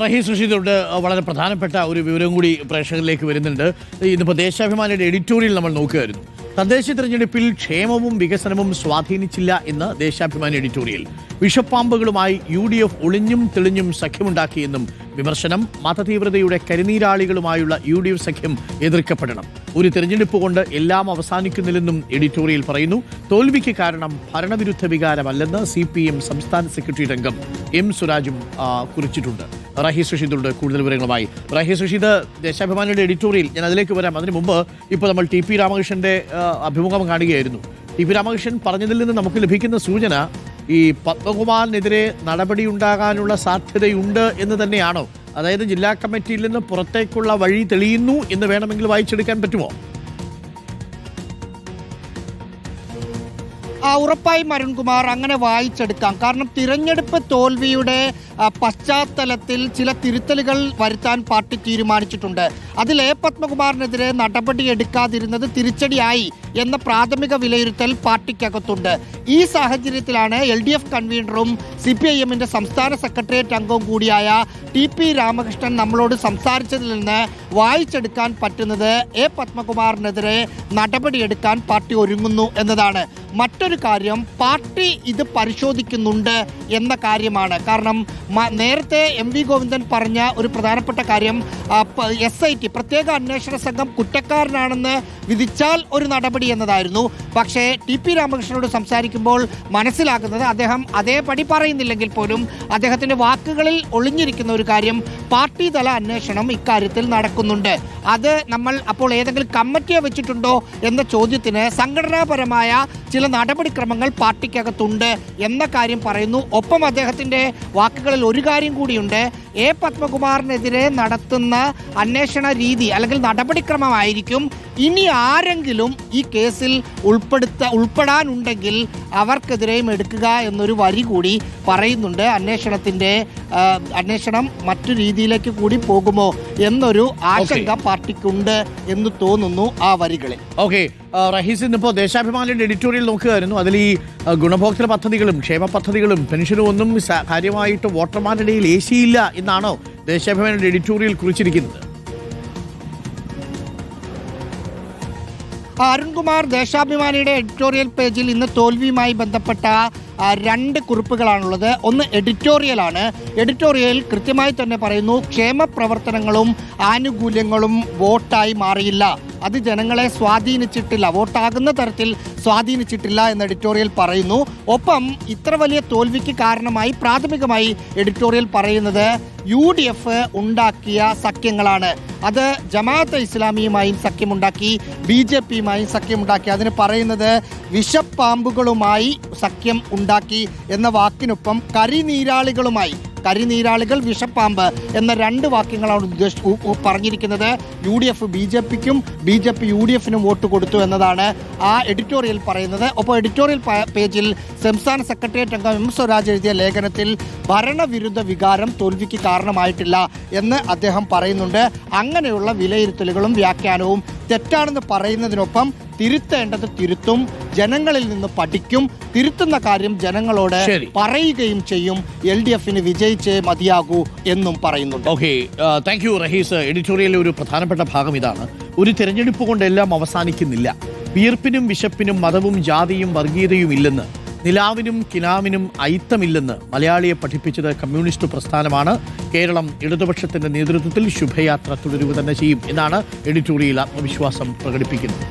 റഹീസ് റഷീദുണ്ട്. വളരെ പ്രധാനപ്പെട്ട ഒരു വിവരം കൂടി പ്രേക്ഷകരിലേക്ക് വരുന്നുണ്ട്. ഇന്നിപ്പോൾ ദേശാഭിമാനിയുടെ എഡിറ്റോറിയൽ നമ്മൾ നോക്കുകയായിരുന്നു. തദ്ദേശ തെരഞ്ഞെടുപ്പിൽ ക്ഷേമവും വികസനവും സ്വാധീനിച്ചില്ല എന്ന് ദേശാഭിമാനി എഡിറ്റോറിയൽ. വിഷപ്പാമ്പുകളുമായി UDF ഒളിഞ്ഞും തെളിഞ്ഞും സഖ്യമുണ്ടാക്കിയെന്നും വിമർശനം. മതതീവ്രതയുടെ കരിനീരാളികളുമായുള്ള UDF സഖ്യം എതിർക്കപ്പെടണം. ഒരു തെരഞ്ഞെടുപ്പ് കൊണ്ട് എല്ലാം അവസാനിക്കുന്നില്ലെന്നും എഡിറ്റോറിയൽ പറയുന്നു. തോൽവിക്ക് കാരണം ഭരണവിരുദ്ധ വികാരമല്ലെന്ന് CPM സംസ്ഥാന സെക്രട്ടറി അംഗം M സുരാജും കുറിച്ചിട്ടുണ്ട്. റഹീസ് റഷീദുണ്ട് കൂടുതൽ വിവരങ്ങളുമായി. റഹീസ് റഷീദ്, ദേശാഭിമാനിയുടെ എഡിറ്റോറിയൽ, ഞാൻ അതിലേക്ക് വരാം. അതിനു മുമ്പ് ഇപ്പോൾ നമ്മൾ TP രാമകൃഷ്ണന്റെ അഭിമുഖം കാണുകയായിരുന്നു. TP രാമകൃഷ്ണൻ പറഞ്ഞതിൽ നിന്ന് നമുക്ക് ലഭിക്കുന്ന സൂചന ഈ പത്മകുമാറിനെതിരെ നടപടി ഉണ്ടാകാനുള്ള സാധ്യതയുണ്ട് എന്ന് തന്നെയാണോ? അതായത് ജില്ലാ കമ്മിറ്റിയിൽ നിന്ന് പുറത്തേക്കുള്ള വഴി തെളിയുന്നു എന്ന് വേണമെങ്കിൽ വായിച്ചെടുക്കാൻ പറ്റുമോ? ഉറപ്പായും അരുൺകുമാർ, അങ്ങനെ വായിച്ചെടുക്കാം. കാരണം തിരഞ്ഞെടുപ്പ് തോൽവിയുടെ പശ്ചാത്തലത്തിൽ ചില തിരുത്തലുകൾ വരുത്താൻ പാർട്ടി തീരുമാനിച്ചിട്ടുണ്ട്. അതിൽ പത്മകുമാറിനെതിരെ നടപടി എടുക്കാതിരുന്നത് തിരിച്ചടിയായി എന്ന പ്രാഥമിക വിലയിരുത്തൽ പാർട്ടിക്കകത്തുണ്ട്. ഈ സാഹചര്യത്തിലാണ് LDF കൺവീനറും CPIM-ന്റെ സംസ്ഥാന സെക്രട്ടേറിയറ്റ് അംഗവും കൂടിയായ TP രാമകൃഷ്ണൻ നമ്മളോട് സംസാരിച്ചതിൽ നിന്ന് വായിച്ചെടുക്കാൻ പറ്റുന്നത് പത്മകുമാറിനെതിരെ നടപടിയെടുക്കാൻ പാർട്ടി ഒരുങ്ങുന്നു എന്നതാണ്. മറ്റൊരു കാര്യം, പാർട്ടി ഇത് പരിശോധിക്കുന്നുണ്ട് എന്ന കാര്യമാണ്. കാരണം നേരത്തെ MV ഗോവിന്ദൻ പറഞ്ഞ ഒരു പ്രധാനപ്പെട്ട കാര്യം, SIT പ്രത്യേക അന്വേഷണ സംഘം കുറ്റക്കാരനാണെന്ന് വിധിച്ചാൽ ഒരു നടപടി എന്നതായിരുന്നു. പക്ഷേ TP രാമകൃഷ്ണനോട് സംസാരിക്കുമ്പോൾ മനസ്സിലാക്കുന്നത് അദ്ദേഹം അതേപടി പറയുന്നില്ലെങ്കിൽ പോലും അദ്ദേഹത്തിൻ്റെ വാക്കുകളിൽ ഒളിഞ്ഞിരിക്കുന്ന ഒരു കാര്യം, പാർട്ടി തല അന്വേഷണം ഇക്കാര്യത്തിൽ നടക്കുന്നുണ്ട്. അത് നമ്മൾ അപ്പോൾ ഏതെങ്കിലും കമ്മിറ്റിയെ വെച്ചിട്ടുണ്ടോ എന്ന ചോദ്യത്തിന് സംഘടനാപരമായ ചില നടപടിക്രമങ്ങൾ പാർട്ടിക്കകത്തുണ്ട് എന്ന കാര്യം പറയുന്നു. ഒപ്പം അദ്ദേഹത്തിൻ്റെ വാക്കുകളിൽ ഒരു കാര്യം കൂടിയുണ്ട്, പത്മകുമാറിനെതിരെ നടത്തുന്ന അന്വേഷണ രീതി അല്ലെങ്കിൽ നടപടിക്രമമായിരിക്കും ഇനി ആരെങ്കിലും ഈ കേസിൽ ഉൾപ്പെടാനുണ്ടെങ്കിൽ അവർക്കെതിരെയും എടുക്കുക എന്നൊരു വരി കൂടി പറയുന്നുണ്ട്. അന്വേഷണം മറ്റു രീതിയിലേക്ക് കൂടി പോകുമോ എന്നൊരു ആശങ്ക പാർട്ടിക്കുണ്ട് എന്ന് തോന്നുന്നു ആ വരികളിൽ. ഓക്കെ റഹീസ്, ഇന്നിപ്പോൾ ദേശാഭിമാനിയുടെ എഡിറ്റോറിയൽ നോക്കുകയായിരുന്നു. അതിൽ ഈ ഗുണഭോക്തൃ പദ്ധതികളും ക്ഷേമ പദ്ധതികളും പെൻഷനും ഒന്നും കാര്യമായിട്ട് വോട്ടർമാരുടെ ഇടയിൽ ഏശിയില്ല എന്നാണോ ദേശാഭിമാനിയുടെ എഡിറ്റോറിയൽ കുറിച്ചിരിക്കുന്നത്? അരുൺകുമാർ, ദേശാഭിമാനിയുടെ എഡിറ്റോറിയൽ പേജിൽ ഇന്ന് തോൽവിയുമായി ബന്ധപ്പെട്ട രണ്ട് കുറിപ്പുകളാണുള്ളത്. ഒന്ന് എഡിറ്റോറിയലാണ്. എഡിറ്റോറിയൽ കൃത്യമായി തന്നെ പറയുന്നു, ക്ഷേമ പ്രവർത്തനങ്ങളും ആനുകൂല്യങ്ങളും വോട്ടായി മാറിയില്ല, അത് ജനങ്ങളെ സ്വാധീനിച്ചിട്ടില്ല, വോട്ടാകുന്ന തരത്തിൽ സ്വാധീനിച്ചിട്ടില്ല എന്ന് എഡിറ്റോറിയൽ പറയുന്നു. ഒപ്പം ഇത്ര വലിയ തോൽവിക്ക് കാരണമായി പ്രാഥമികമായി എഡിറ്റോറിയൽ പറയുന്നത് UDF ഉണ്ടാക്കിയ സഖ്യങ്ങളാണ്. അത് ജമാഅത്തെ ഇസ്ലാമിയുമായും സഖ്യമുണ്ടാക്കി, BJPയുമായും സഖ്യമുണ്ടാക്കി. അതിന് പറയുന്നത് വിഷപ്പാമ്പുകളുമായി സഖ്യം ഉണ്ടാക്കി എന്ന വാക്കിനൊപ്പം കരിനീരാളികൾ, വിഷപ്പാമ്പ് എന്ന രണ്ട് വാക്യങ്ങളാണ് പറഞ്ഞിരിക്കുന്നത്. UDF BJPക്കും BJP UDFനും വോട്ട് കൊടുത്തു എന്നതാണ് ആ എഡിറ്റോറിയൽ പറയുന്നത്. ഒപ്പം എഡിറ്റോറിയൽ പേജിൽ സംസ്ഥാന സെക്രട്ടേറിയറ്റ് അംഗം M സ്വരാജ് എഴുതിയ ലേഖനത്തിൽ ഭരണവിരുദ്ധ വികാരം തോൽവിക്ക് കാരണമായിട്ടില്ല എന്ന് അദ്ദേഹം പറയുന്നുണ്ട്. അങ്ങനെയുള്ള വിലയിരുത്തലുകളും വ്യാഖ്യാനവും തെറ്റാണെന്ന് പറയുന്നതിനൊപ്പം തിരുത്തേണ്ടത് തിരുത്തും, ജനങ്ങളിൽ നിന്ന് പഠിക്കും, തിരുത്തുന്ന കാര്യം ജനങ്ങളോട് പറയുകയും ചെയ്യും, LDFന് വിജയിച്ചേ മതിയാകൂ എന്നും പറയുന്നുണ്ട്. Okay, thank you Rahees. എഡിറ്റോറിയലിലെ ഒരു പ്രധാനപ്പെട്ട ഭാഗം ഇതാണ്, ഒരു തിരഞ്ഞെടുപ്പ് കൊണ്ടെല്ലാം അവസാനിക്കുന്നില്ല, വിയർപ്പിനും വിശപ്പിനും മതവും ജാതിയും വർഗീയതയും ഇല്ലെന്ന്, നിലാവിനും കിനാവിനും അയിത്തമില്ലെന്ന് മലയാളിയെ പഠിപ്പിച്ചത് കമ്മ്യൂണിസ്റ്റ് പ്രസ്ഥാനമാണ്. കേരളം ഇടതുപക്ഷത്തിന്റെ നേതൃത്വത്തിൽ ശുഭയാത്ര തുടരുക തന്നെ ചെയ്യും എന്നാണ് എഡിറ്റോറിയൽ ആത്മവിശ്വാസം പ്രകടിപ്പിക്കുന്നത്.